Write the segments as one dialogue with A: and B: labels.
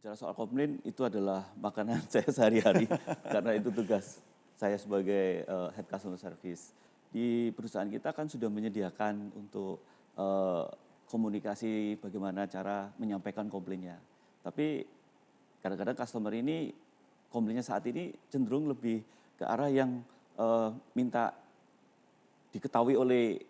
A: Bicara soal komplain itu adalah makanan saya sehari-hari karena itu tugas saya sebagai head customer service. Di perusahaan kita kan sudah menyediakan untuk komunikasi bagaimana cara menyampaikan komplainnya. Tapi kadang-kadang customer ini komplainnya saat ini cenderung lebih ke arah yang minta diketahui oleh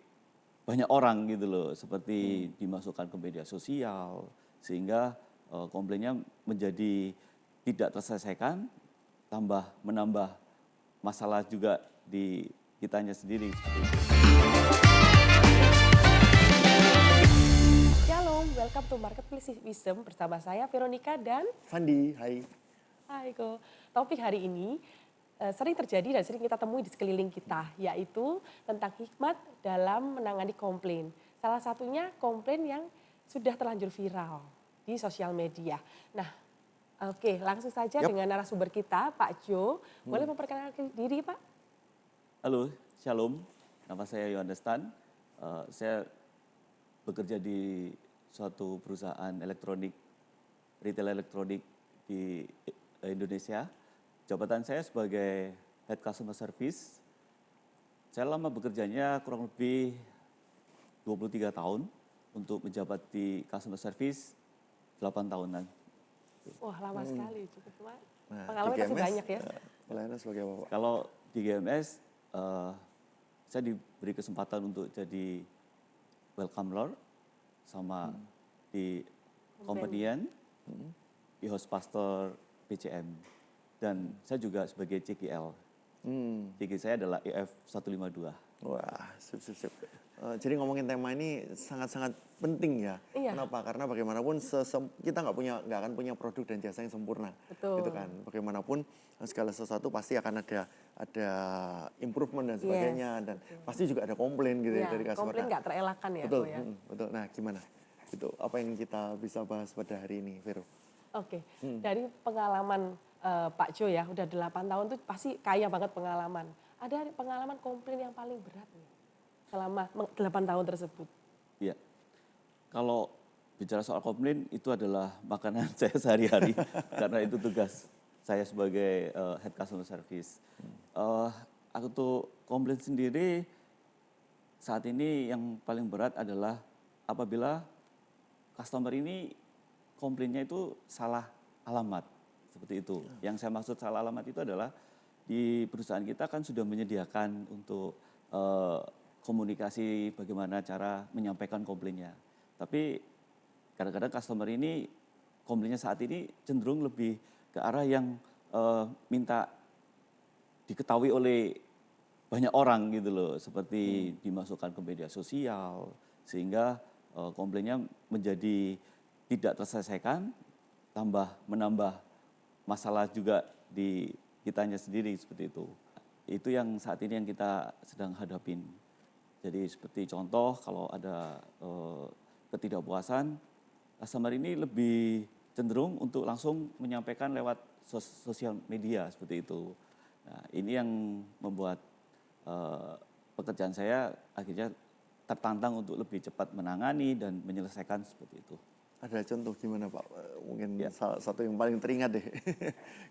A: banyak orang gitu loh, seperti dimasukkan ke media sosial sehingga komplainnya menjadi tidak terselesaikan, menambah masalah juga di kitanya sendiri seperti itu.
B: Shalom, welcome to Marketplace Wisdom bersama saya Veronica dan
C: Fandi, hai.
B: Hai Ko. Topik hari ini sering terjadi dan sering kita temui di sekeliling kita, yaitu tentang hikmat dalam menangani komplain. Salah satunya komplain yang sudah terlanjur viral di sosial media. Nah, oke, langsung saja dengan narasumber kita, Pak Jo. Boleh memperkenalkan diri, Pak?
A: Halo, Shalom. Nama saya Yohanes Tan. Saya bekerja di suatu perusahaan elektronik, retail elektronik di Indonesia. Jabatan saya sebagai Head Customer Service. Saya lama bekerjanya kurang lebih 23 tahun untuk menjabat di Customer Service 8 tahunan.
B: Wah, lama sekali, cukup lama.
C: Nah,
B: Pengalaman
C: di
B: pasti
C: GMS,
B: banyak ya.
C: pelayanan sebagai apa, Pak?
A: Kalau di GMS, saya diberi kesempatan untuk jadi welcomer sama di Kompedian, di host pastor PCM. Dan saya juga sebagai CGL. CG saya adalah EF 152.
C: Wah, sip. Jadi ngomongin tema ini sangat-sangat penting ya.
B: Iya.
C: Kenapa? Karena bagaimanapun kita nggak akan punya produk dan jasa yang sempurna.
B: Betul.
C: Gitu kan. Bagaimanapun segala sesuatu pasti akan ada improvement dan sebagainya, dan pasti juga ada komplain gitu ya dari customer.
B: Komplain nggak terelakkan ya,
C: Betul,
B: Ko, ya.
C: betul. Nah, gimana? Itu apa yang kita bisa bahas pada hari ini, Vero?
B: Oke, dari pengalaman Pak Jo ya, udah 8 tahun tuh pasti kaya banget pengalaman. Ada pengalaman komplain yang paling berat nih selama 8 tahun tersebut.
A: Iya. Kalau bicara soal komplain itu adalah makanan saya sehari-hari karena itu tugas saya sebagai head customer service. Aku tuh komplain sendiri saat ini yang paling berat adalah apabila customer ini komplainnya itu salah alamat seperti itu. Yang saya maksud salah alamat itu adalah di perusahaan kita kan sudah menyediakan untuk komunikasi bagaimana cara menyampaikan komplainnya. Tapi kadang-kadang customer ini komplainnya saat ini cenderung lebih ke arah yang minta diketahui oleh banyak orang gitu loh, seperti dimasukkan ke media sosial sehingga komplainnya menjadi tidak terselesaikan, menambah masalah juga di kitanya sendiri seperti itu. Itu yang saat ini yang kita sedang hadapin. Jadi seperti contoh kalau ada ketidakpuasan, customer ini lebih cenderung untuk langsung menyampaikan lewat sosial media seperti itu. Nah, ini yang membuat pekerjaan saya akhirnya tertantang untuk lebih cepat menangani dan menyelesaikan seperti itu.
C: Ada contoh gimana, Pak? Mungkin salah satu yang paling teringat deh.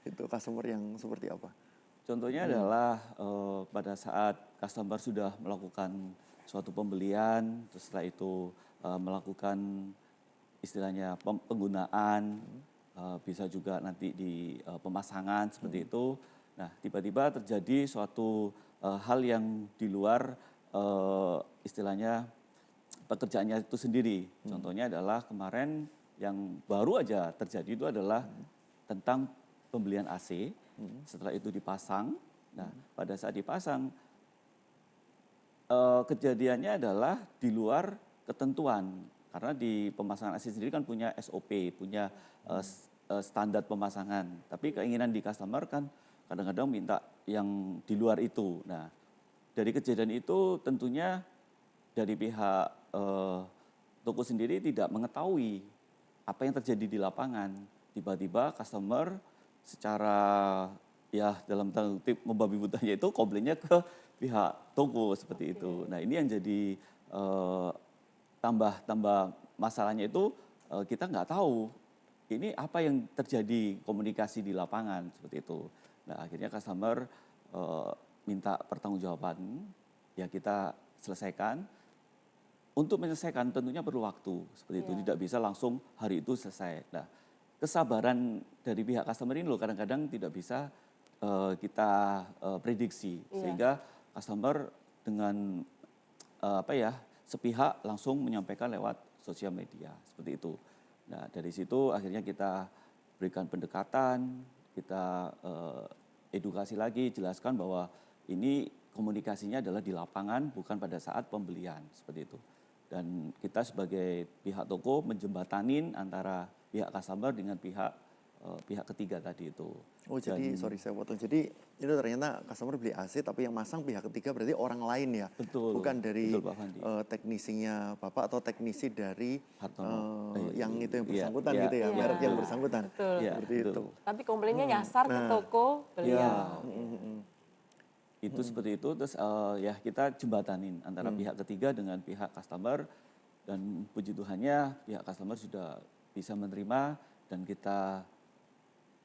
C: Itu customer yang seperti apa?
A: Contohnya adalah pada saat customer sudah melakukan suatu pembelian, terus setelah itu melakukan istilahnya penggunaan, bisa juga nanti di pemasangan seperti itu. Nah, tiba-tiba terjadi suatu hal yang di luar istilahnya pekerjaannya itu sendiri. Contohnya adalah kemarin yang baru aja terjadi itu adalah tentang pembelian AC. Setelah itu dipasang. Nah, pada saat dipasang kejadiannya adalah di luar ketentuan. Karena di pemasangan AC sendiri kan punya SOP, punya standar pemasangan. Tapi keinginan di customer kan kadang-kadang minta yang di luar itu. Nah, dari kejadian itu tentunya dari pihak toko sendiri tidak mengetahui apa yang terjadi di lapangan. Tiba-tiba customer secara ya dalam tanda kutip membabi butanya itu komplainnya ke pihak toko seperti itu. Nah, ini yang jadi tambah masalahnya itu kita nggak tahu ini apa yang terjadi komunikasi di lapangan seperti itu. Nah akhirnya customer minta pertanggungjawaban, ya kita selesaikan. Untuk menyelesaikan tentunya perlu waktu seperti itu, tidak bisa langsung hari itu selesai. Nah kesabaran dari pihak customer ini loh kadang-kadang tidak bisa kita prediksi, sehingga customer dengan sepihak langsung menyampaikan lewat sosial media seperti itu. Nah dari situ akhirnya kita berikan pendekatan, kita edukasi lagi, jelaskan bahwa ini komunikasinya adalah di lapangan bukan pada saat pembelian seperti itu. Dan kita sebagai pihak toko menjembatanin antara pihak customer dengan pihak ketiga tadi itu.
C: Oh jadi, sorry saya potong. Jadi itu ternyata customer beli AC tapi yang masang pihak ketiga berarti orang lain ya?
A: Betul.
C: Bukan dari
A: betul, Pak Fandi.
C: Teknisinya Bapak atau teknisi dari yang itu yang
A: Iya,
C: bersangkutan
A: iya,
C: gitu ya,
B: iya.
C: merek yang bersangkutan.
B: Betul.
A: Iya,
C: Seperti
A: betul.
C: itu.
B: Tapi komplainnya nyasar ke toko beliau.
A: Itu seperti itu, terus ya kita jembatanin antara pihak ketiga dengan pihak customer, dan puji Tuhannya pihak customer sudah bisa menerima dan kita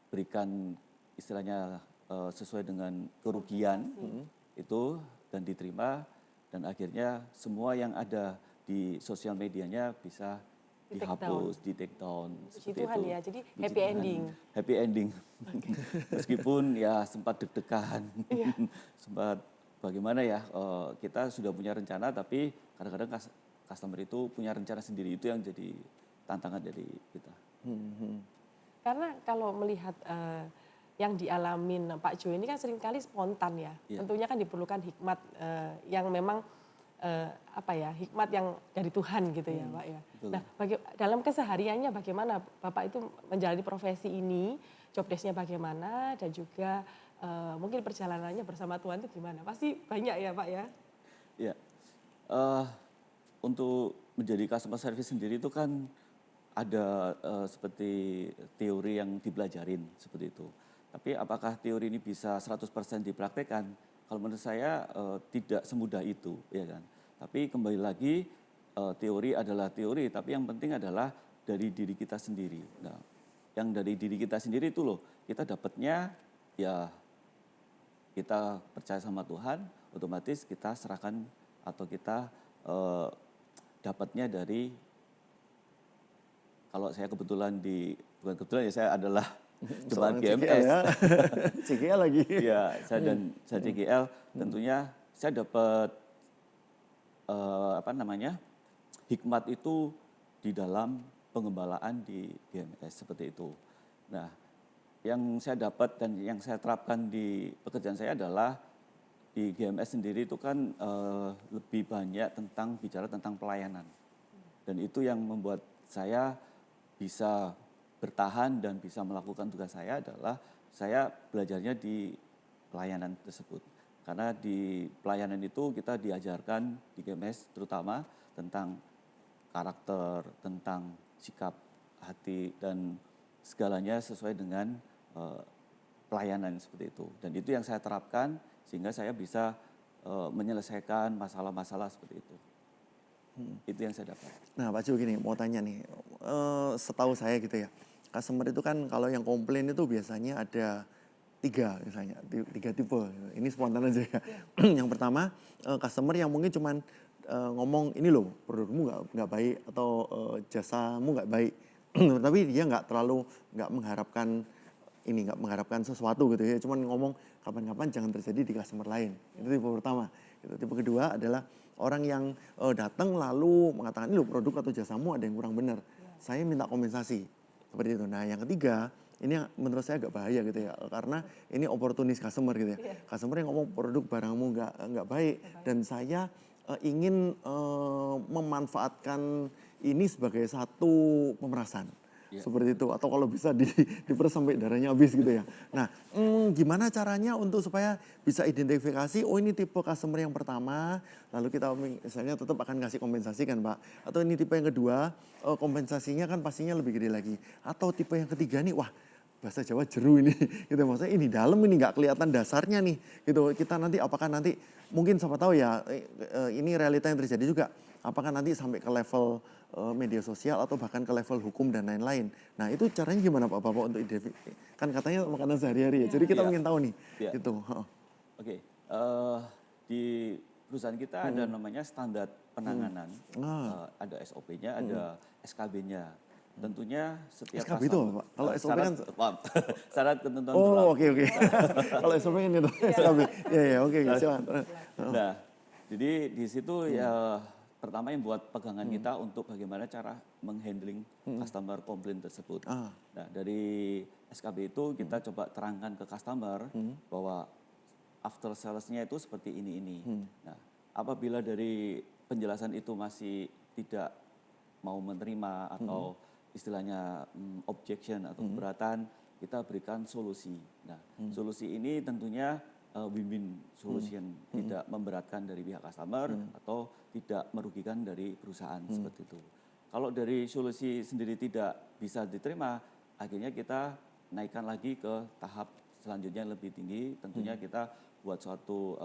A: berikan istilahnya sesuai dengan kerugian itu dan diterima, dan akhirnya semua yang ada di sosial medianya bisa dihapus, di take down.
B: Puji Tuhan ya, jadi
A: Puji
B: happy
A: Tuhan.
B: ending.
A: Happy ending. Meskipun ya sempat deg-degan, sempat bagaimana ya, kita sudah punya rencana tapi kadang-kadang customer itu punya rencana sendiri, itu yang jadi tantangan dari kita.
B: Karena kalau melihat yang dialamin Pak Jo ini kan seringkali spontan ya. Tentunya kan diperlukan hikmat yang memang hikmat yang dari Tuhan gitu ya Pak ya.
A: Betul.
B: Nah dalam kesehariannya bagaimana Bapak itu menjalani profesi ini, job desk-nya bagaimana, dan juga mungkin perjalanannya bersama Tuhan itu gimana? Pasti banyak ya Pak ya?
A: Ya, untuk menjadi customer service sendiri itu kan ada seperti teori yang dipelajarin seperti itu. Tapi apakah teori ini bisa 100% dipraktekkan? Kalau menurut saya tidak semudah itu, ya kan. Tapi kembali lagi teori adalah teori, tapi yang penting adalah dari diri kita sendiri. Nah, yang dari diri kita sendiri itu loh, kita dapatnya ya kita percaya sama Tuhan, otomatis kita serahkan atau kita dapatnya dari, kalau saya kebetulan bukan kebetulan ya, saya adalah jemaat GMS.
C: Ya. CGL lagi.
A: Ya, saya CGL, tentunya saya dapat hikmat itu di dalam pengembalaan di GMS seperti itu. Nah, yang saya dapat dan yang saya terapkan di pekerjaan saya adalah di GMS sendiri itu kan lebih banyak bicara tentang pelayanan. Dan itu yang membuat saya bisa bertahan dan bisa melakukan tugas saya adalah saya belajarnya di pelayanan tersebut. Karena di pelayanan itu kita diajarkan di GMS terutama tentang karakter, tentang sikap hati, dan segalanya sesuai dengan pelayanan seperti itu. Dan itu yang saya terapkan sehingga saya bisa menyelesaikan masalah-masalah seperti itu. Itu yang saya dapat.
C: Nah Pak Jo gini, mau tanya nih, setahu saya gitu ya, customer itu kan kalau yang komplain itu biasanya ada tiga tipe. Ini spontan aja ya. Yang pertama customer yang mungkin cuman ngomong ini loh produkmu nggak baik atau jasamu nggak baik, tapi dia nggak mengharapkan sesuatu gitu ya, cuman ngomong kapan-kapan jangan terjadi di customer lain. Itu tipe pertama. Tipe kedua adalah orang yang datang lalu mengatakan ini loh produk atau jasamu ada yang kurang benar, saya minta kompensasi seperti itu. Nah yang ketiga ini yang menurut saya agak bahaya gitu ya, karena ini oportunis customer gitu ya. Customer yang ngomong produk barangmu nggak baik dan saya ingin memanfaatkan ini sebagai satu pemerasan. Seperti itu, atau kalau bisa diperes sampai darahnya habis gitu ya. Nah, gimana caranya untuk supaya bisa identifikasi, oh ini tipe customer yang pertama, lalu kita misalnya tetap akan kasih kompensasi kan Pak. Atau ini tipe yang kedua, kompensasinya kan pastinya lebih gede lagi. Atau tipe yang ketiga nih, wah bahasa Jawa jeru ini gitu, maksudnya ini dalam ini nggak kelihatan dasarnya nih gitu. Kita nanti apakah nanti mungkin siapa tahu ya ini realita yang terjadi juga, apakah nanti sampai ke level media sosial atau bahkan ke level hukum dan lain-lain. Nah itu caranya gimana Pak Bapak untuk kan katanya makanan sehari-hari ya, jadi kita
A: Iya.
C: ingin tahu nih
A: Iya.
C: gitu.
A: Oke, di perusahaan kita ada namanya standar penanganan, ada SOP-nya, ada SKB-nya. Tentunya setiap
C: SKB itu apa, Pak? Kalau SOP kan
A: maaf, syarat ketentuan
C: oh
A: berlaku.
C: oke. Kalau SOP kan itu SKB. Iya oke silakan.
A: Nah, jadi di situ ya pertama yang buat pegangan kita untuk bagaimana cara menghandling customer komplain tersebut. Nah, dari SKB itu kita coba terangkan ke customer bahwa after sales-nya itu seperti ini. Nah, apabila dari penjelasan itu masih tidak mau menerima atau istilahnya objection atau keberatan, kita berikan solusi. Nah, solusi ini tentunya win-win solution, tidak memberatkan dari pihak customer atau tidak merugikan dari perusahaan seperti itu. Kalau dari solusi sendiri tidak bisa diterima, akhirnya kita naikkan lagi ke tahap selanjutnya yang lebih tinggi. Tentunya kita buat suatu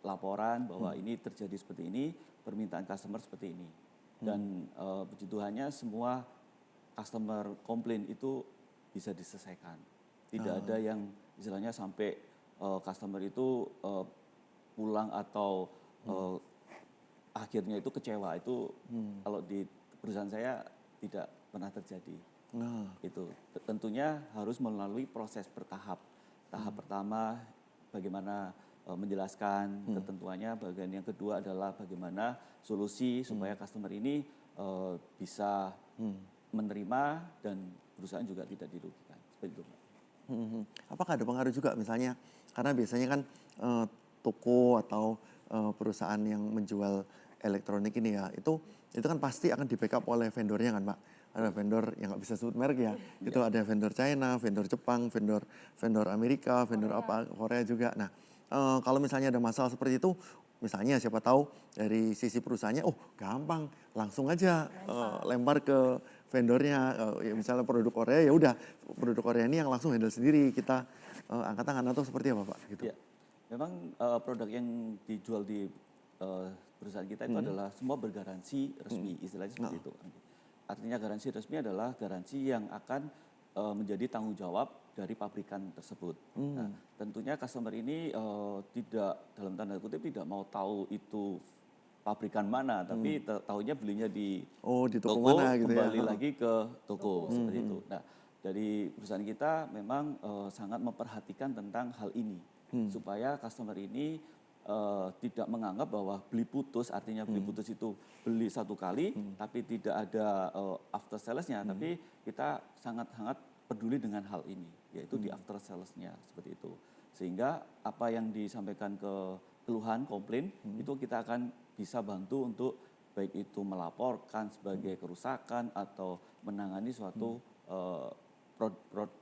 A: laporan bahwa ini terjadi seperti ini, permintaan customer seperti ini. Dan puji Tuhannya semua customer komplain itu bisa diselesaikan. Tidak ada yang istilahnya sampai customer itu pulang atau akhirnya itu kecewa. Itu kalau di perusahaan saya tidak pernah terjadi. Itu tentunya harus melalui proses bertahap. Tahap pertama bagaimana menjelaskan ketentuannya, bagian yang kedua adalah bagaimana solusi supaya customer ini bisa menerima dan perusahaan juga tidak dirugikan. Seperti itu, Pak.
C: Apakah ada pengaruh juga misalnya, karena biasanya kan toko atau perusahaan yang menjual elektronik ini ya, itu kan pasti akan di backup oleh vendornya kan Pak. Ada vendor yang nggak bisa sebut merek ya, itu ada vendor China, vendor Jepang, vendor Amerika, vendor Korea juga. Nah kalau misalnya ada masalah seperti itu, misalnya siapa tahu dari sisi perusahaannya, oh gampang, langsung aja lempar ke vendornya, ya misalnya produk Korea ya udah produk Korea ini yang langsung handle sendiri, kita angkat tangan atau seperti apa Pak? Gitu.
A: Ya, memang produk yang dijual di perusahaan kita itu adalah semua bergaransi resmi, istilahnya seperti itu. Artinya garansi resmi adalah garansi yang akan menjadi tanggung jawab dari pabrikan tersebut. Nah, tentunya customer ini tidak, dalam tanda kutip, tidak mau tahu itu pabrikan mana, tapi tahunya belinya di
C: toko mana gitu
A: kembali
C: ya.
A: lagi ke toko seperti itu. Nah, dari perusahaan kita memang sangat memperhatikan tentang hal ini supaya customer ini tidak menganggap bahwa beli putus, artinya beli putus itu beli satu kali tapi tidak ada after sales-nya, tapi kita sangat-sangat peduli dengan hal ini, yaitu di after sales-nya seperti itu. Sehingga apa yang disampaikan ke keluhan, komplain, itu kita akan bisa bantu untuk baik itu melaporkan sebagai kerusakan atau menangani suatu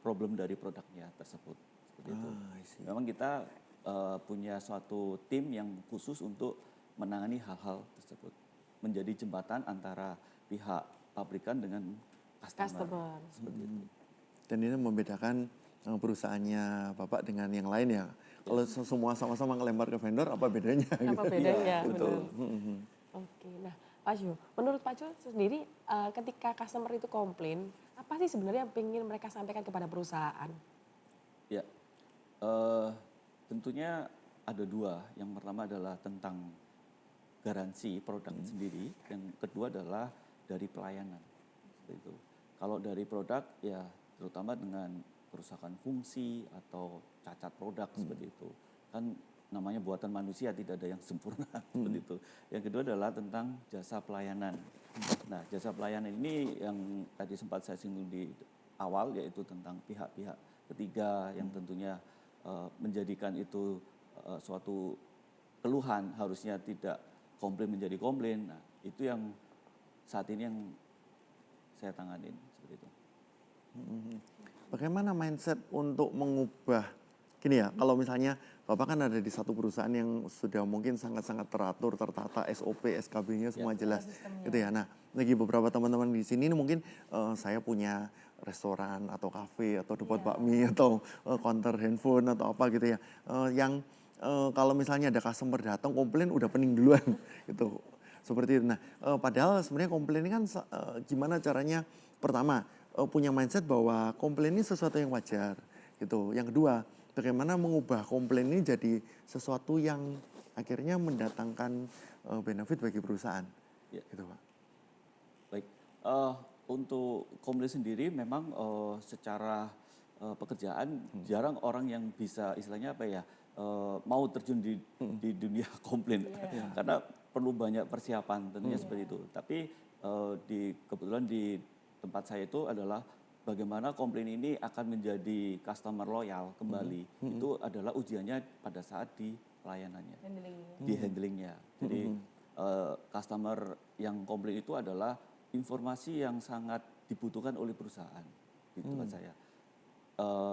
A: problem dari produknya tersebut. Seperti itu. Memang kita punya suatu tim yang khusus untuk menangani hal-hal tersebut, menjadi jembatan antara pihak pabrikan dengan customer. Seperti itu.
C: Dan ini membedakan perusahaannya Bapak dengan yang lain ya. Kalau semua sama-sama ngelempar ke vendor, apa bedanya?
B: Apa bedanya?
A: Ya, betul.
B: Oke, nah Pak Jo, menurut Pak Jo sendiri ketika customer itu komplain, apa sih sebenarnya yang ingin mereka sampaikan kepada perusahaan?
A: Ya, tentunya ada dua. Yang pertama adalah tentang garansi produk sendiri, yang kedua adalah dari pelayanan. Seperti itu. Kalau dari produk ya terutama dengan kerusakan fungsi atau cacat produk seperti itu. Kan namanya buatan manusia, tidak ada yang sempurna seperti itu. Yang kedua adalah tentang jasa pelayanan. Nah, jasa pelayanan ini yang tadi sempat saya singgung di awal, yaitu tentang pihak-pihak ketiga yang tentunya menjadikan itu suatu keluhan, harusnya tidak komplain menjadi komplain. Nah, itu yang saat ini yang saya tanganin seperti itu.
C: Bagaimana mindset untuk mengubah, gini ya, kalau misalnya Bapak kan ada di satu perusahaan yang sudah mungkin sangat-sangat teratur, tertata, SOP, SKB-nya semua jelas, gitu ya. Nah, bagi beberapa teman-teman di sini ini mungkin saya punya restoran atau kafe atau tempat bakmi atau counter handphone atau apa gitu ya, yang kalau misalnya ada customer datang komplain udah pening duluan gitu. Seperti itu. Nah, padahal sebenarnya komplain ini kan gimana caranya pertama punya mindset bahwa komplain ini sesuatu yang wajar gitu. Yang kedua, bagaimana mengubah komplain ini jadi sesuatu yang akhirnya mendatangkan benefit bagi perusahaan.
A: Ya.
C: Gitu, Pak.
A: Baik, untuk komplain sendiri memang secara pekerjaan jarang orang yang bisa istilahnya apa ya, mau terjun di dunia komplain. Karena perlu banyak persiapan tentunya seperti itu. Tapi kebetulan di tempat saya itu adalah bagaimana komplain ini akan menjadi customer loyal kembali. Itu adalah ujiannya pada saat di pelayanannya, di handlingnya. Jadi customer yang komplain itu adalah informasi yang sangat dibutuhkan oleh perusahaan di tempat saya.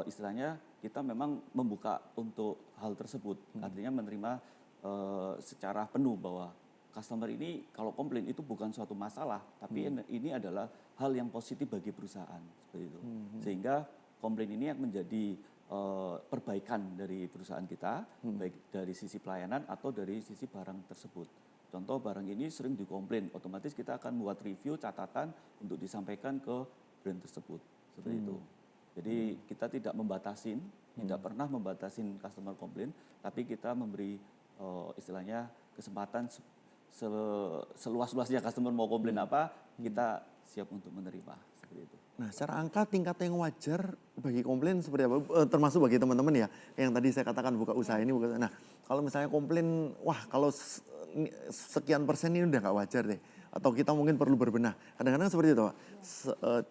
A: Istilahnya kita memang membuka untuk hal tersebut, artinya menerima secara penuh bahwa customer ini kalau komplain itu bukan suatu masalah, tapi ini adalah hal yang positif bagi perusahaan seperti itu. Sehingga komplain ini yang menjadi perbaikan dari perusahaan kita, baik dari sisi pelayanan atau dari sisi barang tersebut. Contoh barang ini sering dikomplain, otomatis kita akan buat review catatan untuk disampaikan ke brand tersebut seperti itu. Jadi kita tidak membatasin, tidak pernah membatasin customer komplain, tapi kita memberi istilahnya kesempatan seluas-luasnya customer mau komplain apa, kita siap untuk menerima seperti itu.
C: Nah, secara angka tingkat yang wajar bagi komplain seperti apa? Termasuk bagi teman-teman ya, yang tadi saya katakan buka usaha ini. Nah, kalau misalnya komplain, wah kalau sekian persen ini udah nggak wajar deh. Atau kita mungkin perlu berbenah. Kadang-kadang seperti itu, Pak.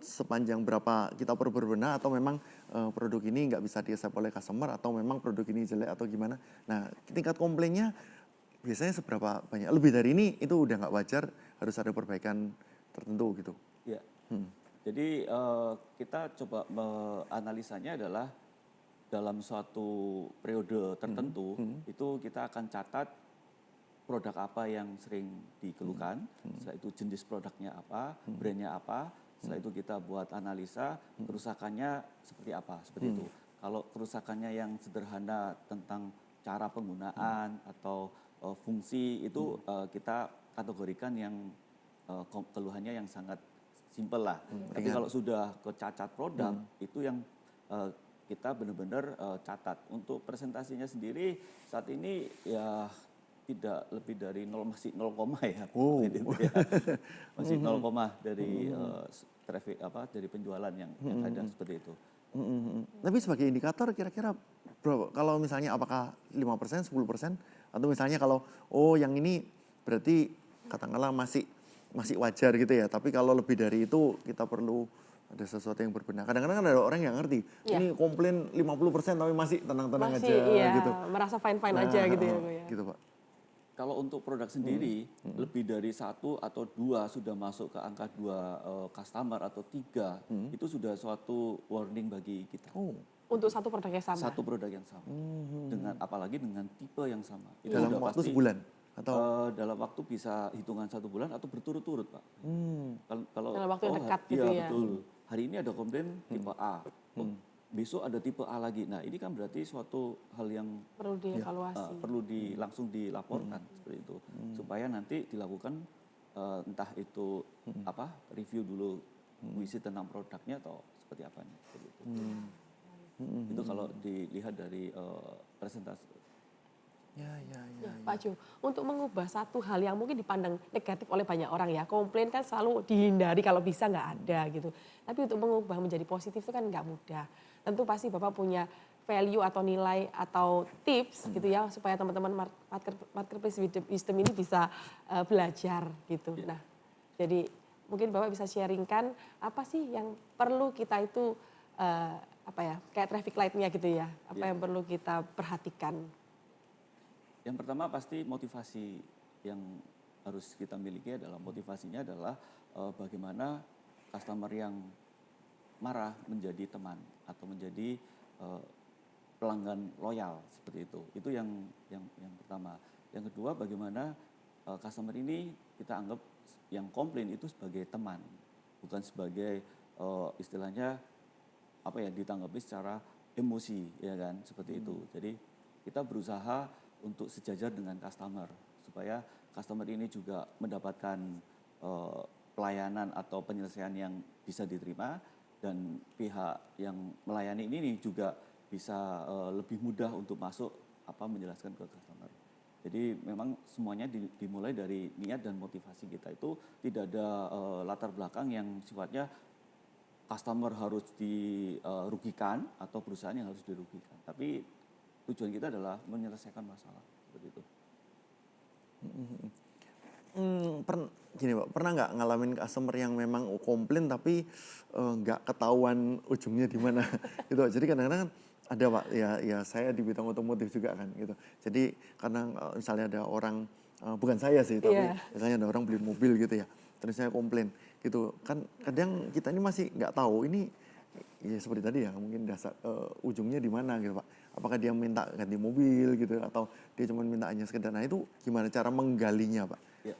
C: Sepanjang berapa kita perlu berbenah atau memang produk ini nggak bisa di-accept oleh customer atau memang produk ini jelek atau gimana. Nah, tingkat komplainnya biasanya seberapa banyak? Lebih dari ini itu udah nggak wajar, harus ada perbaikan tertentu gitu.
A: Ya. Jadi kita coba menganalisanya adalah dalam suatu periode tertentu itu kita akan catat produk apa yang sering dikeluhkan, setelah itu jenis produknya apa, brandnya apa, setelah itu kita buat analisa kerusakannya seperti apa, seperti itu. Kalau kerusakannya yang sederhana tentang cara penggunaan atau fungsi itu kita kategorikan yang keluhannya yang sangat simpel lah. Tapi kalau sudah ke cacat produk itu yang kita benar-benar catat. Untuk presentasinya sendiri saat ini ya tidak lebih dari masih 0, ya. Gitu ya. Masih 0, dari traffic dari penjualan yang ada seperti itu.
C: Tapi sebagai indikator kira-kira berapa? Kalau misalnya apakah 5%, 10%? Atau misalnya kalau yang ini berarti katakanlah masih wajar gitu ya. Tapi kalau lebih dari itu kita perlu ada sesuatu yang berbenah. Kadang-kadang kan ada orang yang ngerti, ini komplain 50% tapi masih tenang-tenang aja gitu.
B: Merasa fine-fine aja gitu ya, Bu ya.
C: Gitu, Pak.
A: Kalau untuk produk sendiri, lebih dari 1 atau 2 sudah masuk ke angka 2 customer atau 3, itu sudah suatu warning bagi kita.
B: Untuk satu produk yang sama?
A: Satu produk yang sama. Apalagi dengan tipe yang sama. Itu
C: Dalam
A: udah
C: waktu
A: pasti,
C: sebulan? Atau
A: dalam waktu bisa hitungan 1 bulan atau berturut-turut, Pak. Kalau
B: dalam waktu yang dekat gitu ya.
A: Betul. Hari ini ada komplain tipe A. Besok ada tipe A lagi. Nah, ini kan berarti suatu hal yang
B: perlu dievaluasi.
A: Perlu langsung dilaporkan seperti itu. Supaya nanti dilakukan entah itu review dulu puisi tentang produknya atau seperti apanya seperti itu. Itu kalau dilihat dari presentasi.
B: Ya, Pak Jo, untuk mengubah satu hal yang mungkin dipandang negatif oleh banyak orang ya, komplain kan selalu dihindari kalau bisa nggak ada gitu. Tapi untuk mengubah menjadi positif itu kan nggak mudah. Tentu pasti Bapak punya value atau nilai atau tips gitu ya, supaya teman-teman marketplace wisdom ini bisa belajar gitu. Nah, jadi mungkin Bapak bisa sharingkan apa sih yang perlu kita itu kayak traffic light-nya gitu ya, apa yang perlu kita perhatikan.
A: Yang pertama pasti motivasi yang harus kita miliki adalah motivasinya adalah bagaimana customer yang marah menjadi teman atau menjadi pelanggan loyal seperti itu. Itu yang pertama. Yang kedua, bagaimana customer ini kita anggap yang komplain itu sebagai teman, bukan sebagai istilahnya apa ya, ditanggapi secara emosi, ya kan, seperti itu. Jadi kita berusaha untuk sejajar dengan customer supaya customer ini juga mendapatkan pelayanan atau penyelesaian yang bisa diterima, dan pihak yang melayani ini juga bisa lebih mudah untuk masuk menjelaskan ke customer. Jadi memang semuanya dimulai dari niat dan motivasi kita, itu tidak ada latar belakang yang sifatnya customer harus dirugikan atau perusahaan yang harus dirugikan. Tapi tujuan kita adalah menyelesaikan masalah seperti itu.
C: Gini Pak, pernah nggak ngalamin customer yang memang komplain tapi nggak ketahuan ujungnya di mana gitu. Jadi kadang-kadang kan ada Pak, ya saya di bidang otomotif juga kan gitu. Jadi karena misalnya ada orang, bukan saya sih, tapi misalnya ada orang beli mobil gitu ya, terus saya komplain gitu. Kan kadang kita ini masih nggak tahu ini, ya seperti tadi ya, mungkin dasar ujungnya di mana gitu Pak. Apakah dia minta ganti mobil gitu, atau dia cuma minta hanya sekedar, nah itu gimana cara menggalinya Pak?
A: Ya.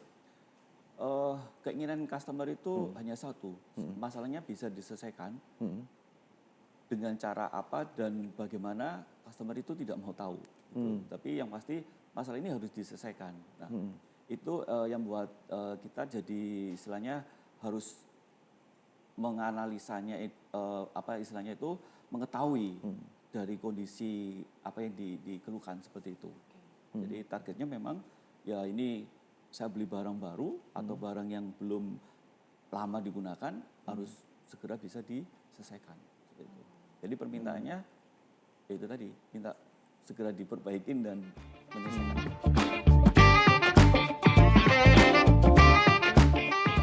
A: Keinginan customer itu hanya satu, masalahnya bisa diselesaikan dengan cara apa dan bagaimana, customer itu tidak mau tahu. Gitu. Tapi yang pasti masalah ini harus diselesaikan. Nah, itu yang buat kita jadi istilahnya harus menganalisanya, istilahnya itu mengetahui dari kondisi apa yang dikeluhkan seperti itu. Jadi targetnya memang ya ini saya beli barang baru atau barang yang belum lama digunakan harus segera bisa diselesaikan. Seperti itu. Jadi permintaannya ya itu tadi, minta segera diperbaikin dan menyelesaikan.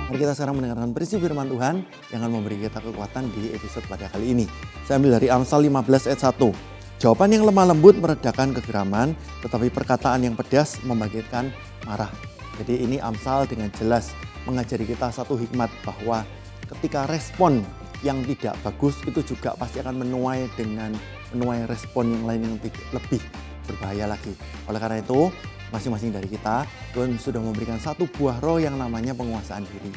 C: Mari kita sekarang mendengarkan prinsip firman Tuhan yang akan memberi kita kekuatan di episode pada kali ini. Saya ambil dari Amsal 15 ayat 1. Jawaban yang lemah lembut meredakan kegeraman, tetapi perkataan yang pedas membangkitkan marah. Jadi ini Amsal dengan jelas mengajari kita satu hikmat, bahwa ketika respon yang tidak bagus itu juga pasti akan menuai respon yang lain yang lebih berbahaya lagi. Oleh karena itu, masing-masing dari kita, Tuhan sudah memberikan satu buah roh yang namanya penguasaan diri.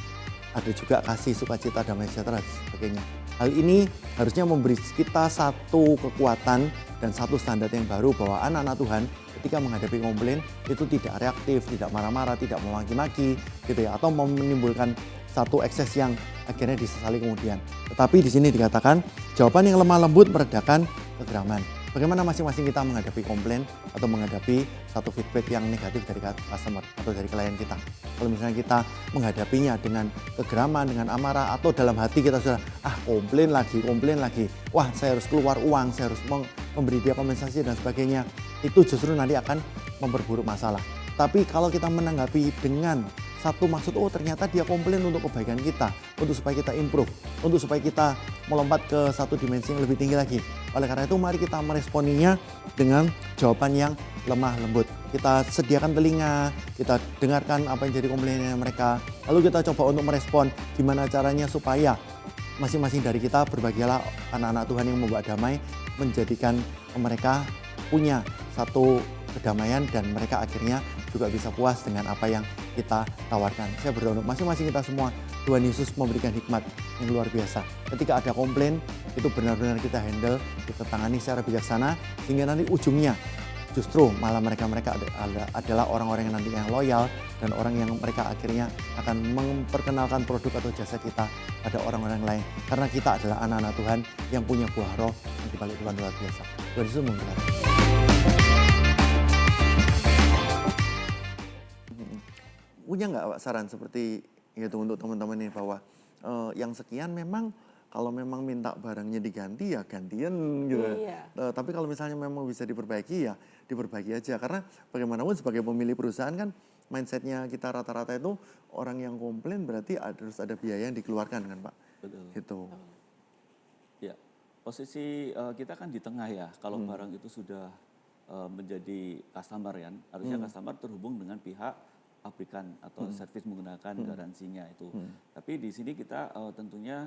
C: Ada juga kasih, sukacita, damai sejahtera, dan sebagainya. Hal ini harusnya memberi kita satu kekuatan dan satu standar yang baru, bahwa anak-anak Tuhan ketika menghadapi komplain itu tidak reaktif, tidak marah-marah, tidak memaki-maki, gitu ya, atau menimbulkan satu ekses yang akhirnya disesali kemudian. Tetapi di sini dikatakan jawaban yang lemah lembut meredakan kegeraman. Bagaimana masing-masing kita menghadapi komplain atau menghadapi satu feedback yang negatif dari customer atau dari klien kita. Kalau misalnya kita menghadapinya dengan kegeraman, dengan amarah, atau dalam hati kita sudah komplain lagi. Wah, saya harus keluar uang, saya harus memberi dia kompensasi dan sebagainya. Itu justru nanti akan memperburuk masalah. Tapi kalau kita menanggapi dengan satu maksud, ternyata dia komplain untuk kebaikan kita, untuk supaya kita improve, untuk supaya kita melompat ke satu dimensi yang lebih tinggi lagi. Oleh karena itu mari kita meresponinya dengan jawaban yang lemah lembut. Kita sediakan telinga, kita dengarkan apa yang jadi komplainnya mereka. Lalu kita coba untuk merespon gimana caranya supaya masing-masing dari kita, berbahagialah anak-anak Tuhan yang membawa damai, menjadikan mereka punya satu kedamaian dan mereka akhirnya juga bisa puas dengan apa yang kita tawarkan. Saya berdoa untuk masing-masing kita semua, Tuhan Yesus memberikan hikmat yang luar biasa. Ketika ada komplain, itu benar-benar kita handle, kita tangani secara bijaksana, sehingga nanti ujungnya justru malah mereka adalah orang-orang yang nanti yang loyal, dan orang yang mereka akhirnya akan memperkenalkan produk atau jasa kita pada orang-orang lain. Karena kita adalah anak-anak Tuhan yang punya buah roh yang dibalik Tuhan luar biasa. Tuhan Yesus memberkati. Punya nggak Pak saran seperti itu untuk teman-teman ini, bahwa yang sekian memang kalau memang minta barangnya diganti ya gantian gitu. Tapi kalau misalnya memang bisa diperbaiki ya diperbaiki aja. Karena bagaimanapun sebagai pemilik perusahaan kan mindsetnya kita rata-rata itu orang yang komplain berarti harus ada biaya yang dikeluarkan kan Pak.
A: Betul.
C: Gitu.
A: Ya, posisi kita kan di tengah ya. Kalau barang itu sudah menjadi customer kan, harusnya customer terhubung dengan pihak pabrikan atau servis menggunakan garansinya itu. Tapi di sini kita tentunya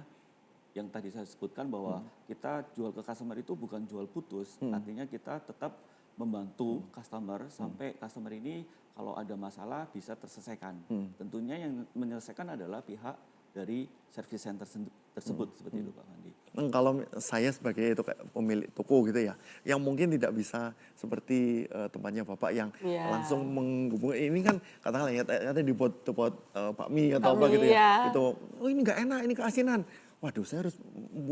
A: yang tadi saya sebutkan bahwa kita jual ke customer itu bukan jual putus, artinya kita tetap membantu customer sampai customer ini kalau ada masalah bisa terselesaikan. Tentunya yang menyelesaikan adalah pihak dari service center tersebut seperti itu Pak Mandi.
C: Kalau saya sebagai itu kayak pemilik toko gitu ya, yang mungkin tidak bisa seperti tempatnya Bapak yang
B: Iya.
C: langsung menghubungi, ini kan katakanlah ya ternyata dibuat bakmi atau apa
B: Bakmi,
C: gitu ya,
B: iya.
C: itu oh ini nggak enak, ini keasinan. Waduh, saya harus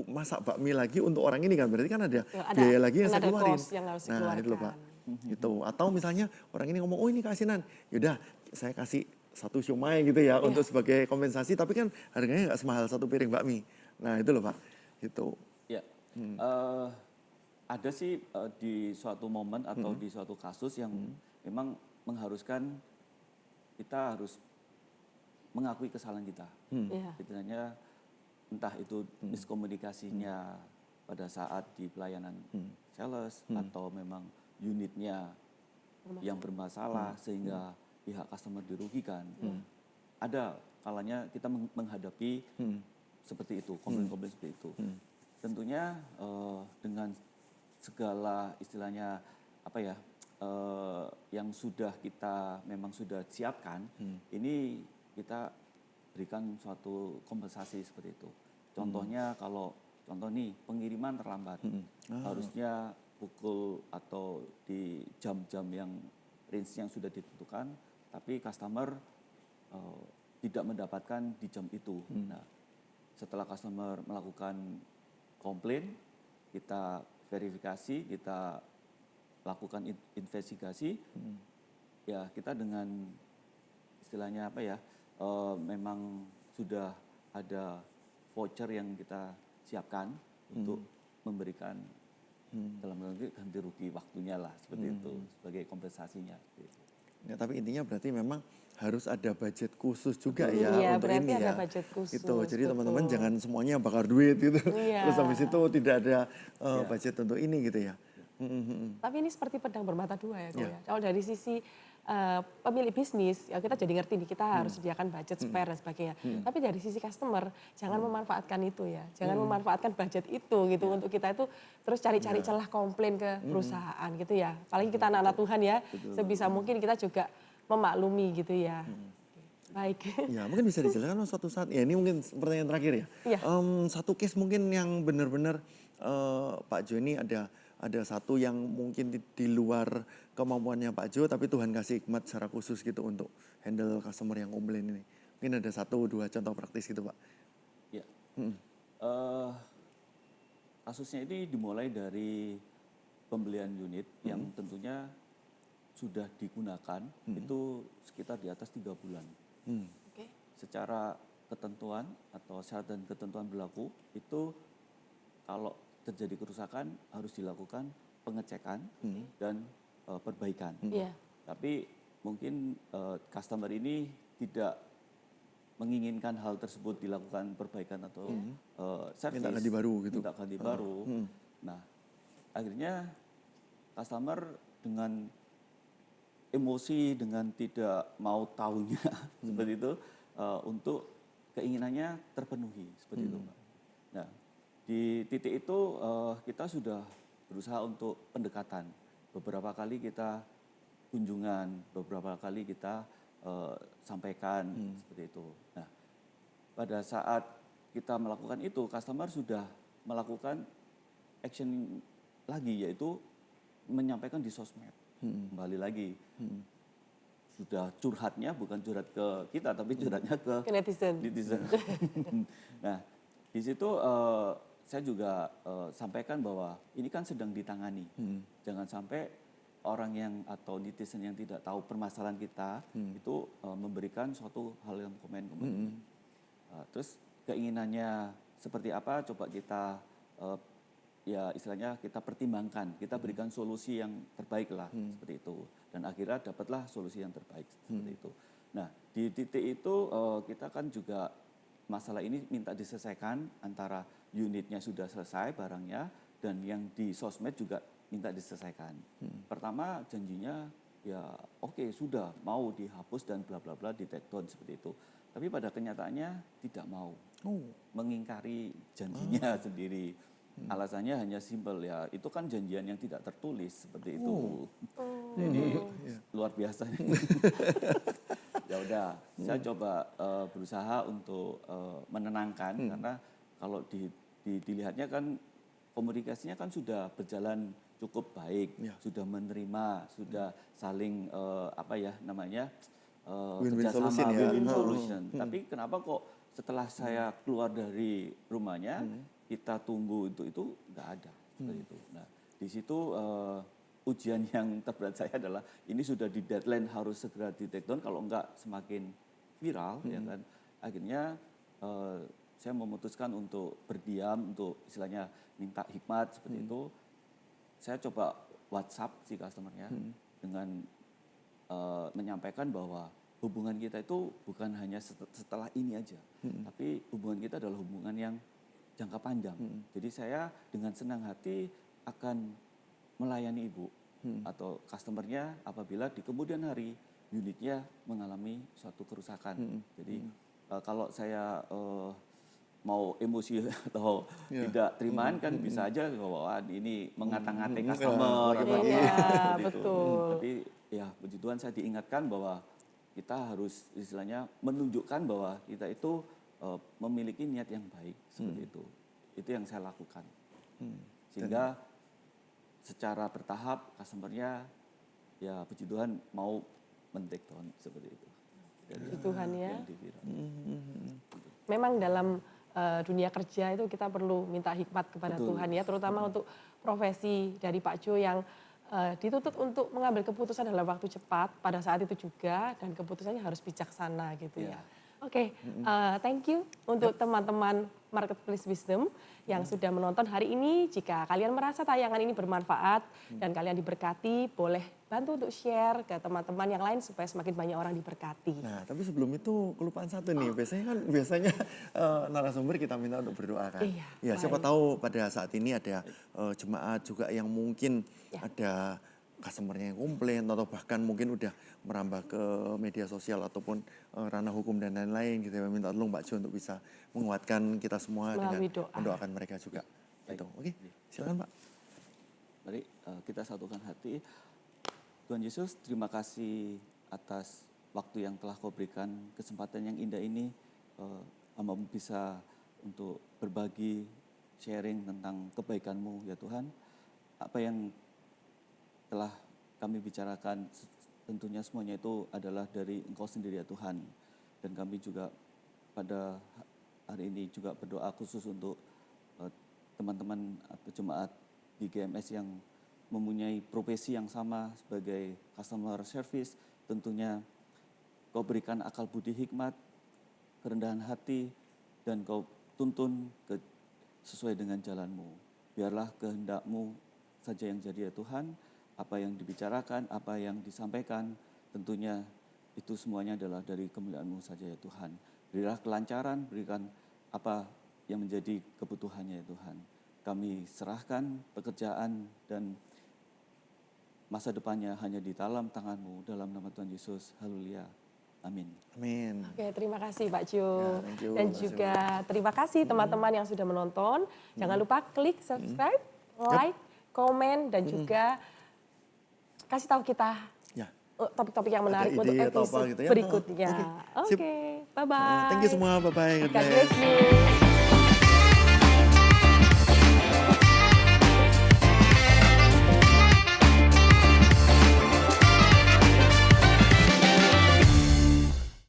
C: masak bakmi lagi untuk orang ini kan, berarti kan ada
B: Ada,
C: biaya lagi yang
B: kan
C: saya
B: ada
C: keluarin.
B: cost yang harus
C: Nah, itu loh Pak.
B: dikeluarkan.
C: Gitu. Atau misalnya orang ini ngomong, oh ini keasinan, yaudah saya kasih satu siomay gitu ya untuk sebagai kompensasi, tapi kan harganya nggak semahal satu piring bakmi. Nah itu loh Pak, gitu.
A: Ya, ada sih di suatu momen atau di suatu kasus yang memang mengharuskan kita harus mengakui kesalahan kita.
B: Iya.
A: Istilahnya entah itu miskomunikasinya pada saat di pelayanan sales atau memang unitnya yang bermasalah sehingga pihak customer dirugikan. Ada kalanya kita menghadapi seperti itu, komplain-komplain seperti itu. Tentunya dengan segala istilahnya apa ya yang sudah kita memang sudah siapkan, ini kita berikan suatu kompensasi seperti itu. Contohnya kalau contoh nih pengiriman terlambat, harusnya pukul atau di jam-jam yang range yang sudah ditentukan, tapi customer tidak mendapatkan di jam itu. Nah, setelah customer melakukan komplain, kita verifikasi, kita lakukan investigasi, ya kita dengan istilahnya apa ya, memang sudah ada voucher yang kita siapkan untuk memberikan dalam ganti rugi waktunya lah seperti itu sebagai kompensasinya.
C: Ya, tapi intinya berarti memang harus ada budget khusus juga
B: Betul.
C: ya
B: Iya,
C: untuk
B: berarti
C: ini
B: ada
C: ya.
B: budget khusus,
C: Gitu. Jadi
B: betul.
C: teman-teman jangan semuanya bakar duit gitu.
B: Iya.
C: Terus habis itu tidak ada budget untuk ini gitu ya.
B: Tapi ini seperti pedang bermata dua ya, Ko,
C: Iya.
B: ya. Kalau dari sisi pemilik bisnis, ya kita jadi ngerti nih kita harus sediakan budget spare dan sebagainya. Tapi dari sisi customer, jangan memanfaatkan itu ya. Jangan memanfaatkan budget itu gitu untuk kita itu terus cari-cari celah komplain ke perusahaan gitu ya. Apalagi kita anak-anak Tuhan ya, sebisa mungkin kita juga memaklumi gitu ya. Baik.
C: Ya mungkin bisa dijelaskan suatu saat, ya ini mungkin pertanyaan terakhir ya.
B: Iya.
C: Satu case mungkin yang benar-benar Pak Jo ini ada satu yang mungkin di luar kemampuannya Pak Jo, tapi Tuhan kasih hikmat secara khusus gitu untuk handle customer yang komplain ini. Mungkin ada 1-2 contoh praktis gitu Pak.
A: Ya. Kasusnya ini dimulai dari pembelian unit yang tentunya sudah digunakan itu sekitar di atas 3 bulan.
B: Oke.
A: Secara ketentuan atau syarat dan ketentuan berlaku itu kalau terjadi kerusakan harus dilakukan pengecekan dan perbaikan.
B: Iya.
A: Tapi mungkin customer ini tidak menginginkan hal tersebut dilakukan perbaikan atau servis.
C: Minta ganti baru gitu.
A: Minta ganti baru. Nah, akhirnya customer dengan emosi, dengan tidak mau tahunya seperti itu, untuk keinginannya terpenuhi seperti itu, Mbak. Nah, di titik itu kita sudah berusaha untuk pendekatan. Beberapa kali kita kunjungan, beberapa kali kita sampaikan seperti itu. Nah, pada saat kita melakukan itu, customer sudah melakukan action lagi, yaitu menyampaikan di sosmed. Kembali lagi, sudah curhatnya bukan curhat ke kita, tapi curhatnya ke
B: Netizen.
A: Nah, di situ saya juga sampaikan bahwa ini kan sedang ditangani. Jangan sampai orang yang atau netizen yang tidak tahu permasalahan kita itu memberikan suatu hal yang komen. Terus keinginannya seperti apa? Coba kita ya istilahnya kita pertimbangkan, kita berikan solusi yang terbaik lah seperti itu. Dan akhirnya dapatlah solusi yang terbaik seperti itu. Nah, di titik itu kita kan juga masalah ini minta diselesaikan antara unitnya sudah selesai barangnya dan yang di sosmed juga minta diselesaikan. Pertama janjinya ya oke, sudah mau dihapus dan bla bla bla di take down seperti itu. Tapi pada kenyataannya tidak mau.
C: Oh.
A: mengingkari janjinya sendiri. Alasannya hanya simpel ya, itu kan janjian yang tidak tertulis seperti itu. Jadi luar biasa. Ya udah, saya coba berusaha untuk menenangkan karena kalau dilihatnya kan komunikasinya kan sudah berjalan cukup baik, sudah menerima, sudah saling apa ya namanya
C: Win-win
A: kerjasama,
C: solution ya.
A: win-win solution. Tapi kenapa kok setelah saya keluar dari rumahnya kita tunggu itu nggak ada seperti itu. Nah di situ ujian yang terberat saya adalah ini sudah di deadline harus segera di take down, kalau enggak semakin viral ya kan. Akhirnya saya memutuskan untuk berdiam, untuk istilahnya minta hikmat seperti itu. Saya coba WhatsApp si customernya dengan menyampaikan bahwa hubungan kita itu bukan hanya setelah ini aja, tapi hubungan kita adalah hubungan yang jangka panjang. Jadi saya dengan senang hati akan melayani ibu atau customernya apabila di kemudian hari unitnya mengalami suatu kerusakan. Jadi kalau saya mau emosi atau tidak terimaan kan bisa aja bahwa ini mengata-ngatai customer gitu.
B: Iya,
A: Seperti itu.
B: betul.
A: Tapi ya puji Tuhan saya diingatkan bahwa kita harus istilahnya menunjukkan bahwa kita itu memiliki niat yang baik seperti itu. Itu yang saya lakukan. Sehingga secara bertahap customernya ya puji Tuhan mau men-take down seperti itu.
B: Puji Tuhan ya.
A: Yang di-viral.
B: Memang dalam dunia kerja itu kita perlu minta hikmat kepada
A: Betul.
B: Tuhan ya, terutama untuk profesi dari Pak Jo yang dituntut untuk mengambil keputusan dalam waktu cepat pada saat itu juga, dan keputusannya harus bijaksana gitu ya. Oke, thank you untuk teman-teman Marketplace Wisdom yang sudah menonton hari ini. Jika kalian merasa tayangan ini bermanfaat dan kalian diberkati, boleh bantu untuk share ke teman-teman yang lain supaya semakin banyak orang diberkati.
C: Nah, tapi sebelum itu kelupaan satu nih. Biasanya narasumber kita minta untuk berdoa kan.
B: Iya,
C: Ya, siapa tahu pada saat ini ada jemaat juga yang mungkin ada customernya yang komplain atau bahkan mungkin udah merambah ke media sosial ataupun ranah hukum dan lain-lain gitu ya. Minta tolong Pak Jo untuk bisa menguatkan kita semua
B: Melalui
C: dengan
B: doa.
C: mendoakan mereka juga. Gitu. Oke, silakan Pak.
A: Mari kita satukan hati. Tuhan Yesus, terima kasih atas waktu yang telah Kau berikan, kesempatan yang indah ini. Hamba bisa untuk berbagi, sharing tentang kebaikan-Mu ya Tuhan. Apa yang telah kami bicarakan tentunya semuanya itu adalah dari Engkau sendiri ya Tuhan. Dan kami juga pada hari ini juga berdoa khusus untuk teman-teman atau jemaat di GMS yang mempunyai profesi yang sama sebagai customer service. Tentunya Kau berikan akal budi hikmat, kerendahan hati, dan Kau tuntun sesuai dengan jalan-Mu. Biarlah kehendak-Mu saja yang jadi ya Tuhan. Apa yang dibicarakan, apa yang disampaikan, tentunya itu semuanya adalah dari kemuliaan-Mu saja ya Tuhan. Berilah kelancaran, berikan apa yang menjadi kebutuhannya ya Tuhan. Kami serahkan pekerjaan dan masa depannya hanya di dalam tangan-Mu, dalam nama Tuhan Yesus. Haleluya. Amin.
C: Amin.
B: Oke, terima kasih Pak Jo.
C: thank you.
B: Dan
C: Terima kasih,
B: juga terima kasih teman-teman yang sudah menonton. Jangan lupa klik subscribe, like, komen, dan juga kasih tahu kita
C: Ya.
B: topik-topik yang menarik
C: Ada
B: untuk
C: ide atau apa
B: episode
C: gitu ya.
B: berikutnya.
C: Oke, sip.
B: Oke, bye-bye.
C: Thank you semua. Bye-bye. God
B: God
C: bless.
B: bless you.